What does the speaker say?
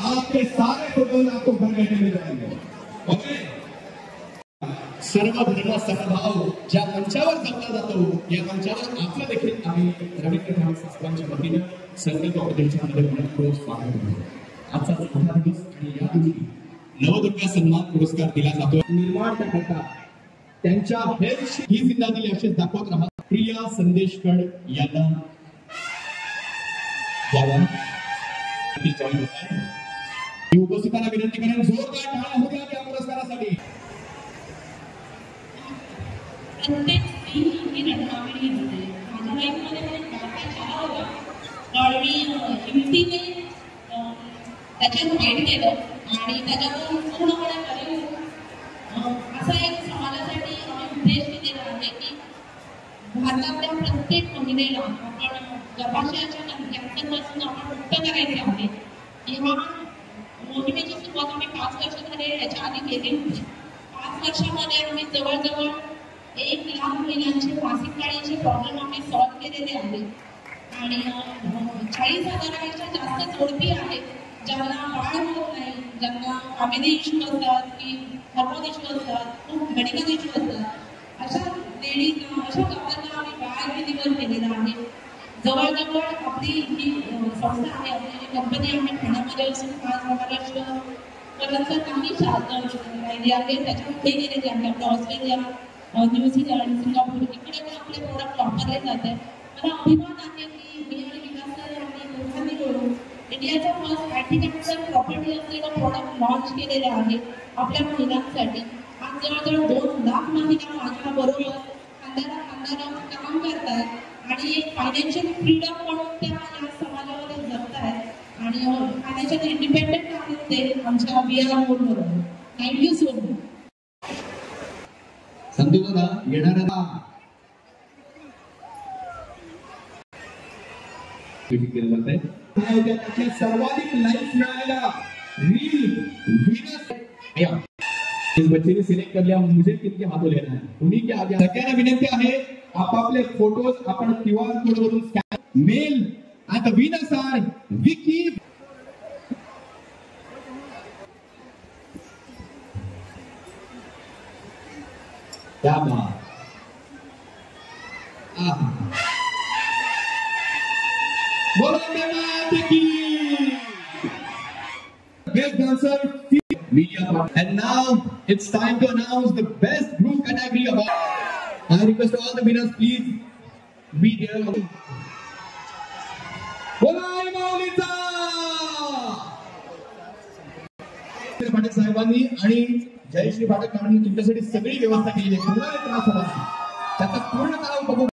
आपके सारे फोटोज आपको घर बैठे मिल जाएंगे। ओके, सर्व धर्म समभाव ज्या मंचावर जपला जातो या मंचावर आपलं देखील आम्ही रवींद्र ठाणे संस्थांच्या वतीने संकल्प प्रदर्शनामध्ये मनपूर्वक स्वागत करतो। आजचा मोठा दिवस आणि या दिवशी नवदुर्गा सन्मान पुरस्कार दिला जातो। निर्माण करता त्यांच्या हेल्थची ही जिंदा दिली असे दाखवत राहा। प्रिया संदेशकर यांना जॉईन होत आहे। उपस्थितांना विनंती करेन जोरदार टाळ्या होऊ द्या या पुरस्कारासाठी। प्रत्येक स्त्री ही रत्नागिरी असते। माझ्या लाईफमध्ये मला गाता छान होता आणि मी हिमतीने त्याच्यात फाईट केलं आणि त्याच्यातून पूर्णपणे करून असा एक समाजासाठी आम्ही उद्देश दिलेला आहे की भारतातल्या प्रत्येक महिलेला आपण गर्भाशयाच्या कॅन्सरपासून आपण मुक्त करायचे आहे। या मोहिमेची सुरुवात आम्ही 5 वर्ष झाले याच्या आधी केली होती। 5 वर्षामध्ये आम्ही जवळजवळ 1 लाख महिलांचे मासिक पाळीचे प्रॉब्लेम आम्ही सॉल्व्ह केलेले आहेत आणि 40,000पेक्षा जास्त जोडपी आहेत ज्यांना बाळ होत नाही, ज्यांना फॅमिली इश्यू असतात की हार्मोन इश्यू असतात, खूप मेडिकल इश्यू असतात, अशा लेडीजना अशा कपल्यांना आम्ही बाळ डिलिव्हर केलेला आहे। जवळजवळ आपली ही संस्था आहे, आपली कंपनी आम्ही ठाण्यामध्ये असून आज महाराष्ट्र पर्यंत काही राहिली आहे त्याच्यामध्ये गेलेली आहे। आपल्या ऑस्ट्रेलिया, न्यूझीलंड, सिंगापूर इकडे पण आपले प्रोडक्ट वापरले जाते। मला अभिमान आहे की मी आणि विकास सर यांनी दोघांनी मिळून इंडियाचा फर्स्ट अँटी-कॅन्सर प्रॉपर्टी असलेला प्रोडक्ट लॉन्च केलेले आहे आपल्या महिलांसाठी। आज जवळजवळ 2 लाख महिला माझ्या बरोबर खांद्याला काम करतात आणि एक फायनान्शियल फ्रीडम म्हणून त्या या समाजामध्ये जगत आहेत आणि फायनान्शियल इंडिपेंडेंट आहेत ते आमच्या बियाला मोडमध्ये। Thank you so much. संतोष दादा येणारा सर्वाधिक लाईक्स मिळालेला रील व्हीनस इस बच्चे ने सिलेक्ट कर लिया, मुझे किनके हाथों लेना है उन्हीं के आगे। सगळ्यांना विनंती आहे आपापले फोटोज आपण क्यूआर कोड वरून scan mail at the winners are Vicky. क्या बात, बोलो की best dancer media and now it's time to announce the best group category award। I request all the winners please be there। बोलाई माऊलीचा फाटक साहेबांनी आणि जयश्री फाटक मॅडमनी तुमच्यासाठी सगळी व्यवस्था केली आहे। तुम्हाला त्रास होणार त्याचा पूर्ण ताळ बघू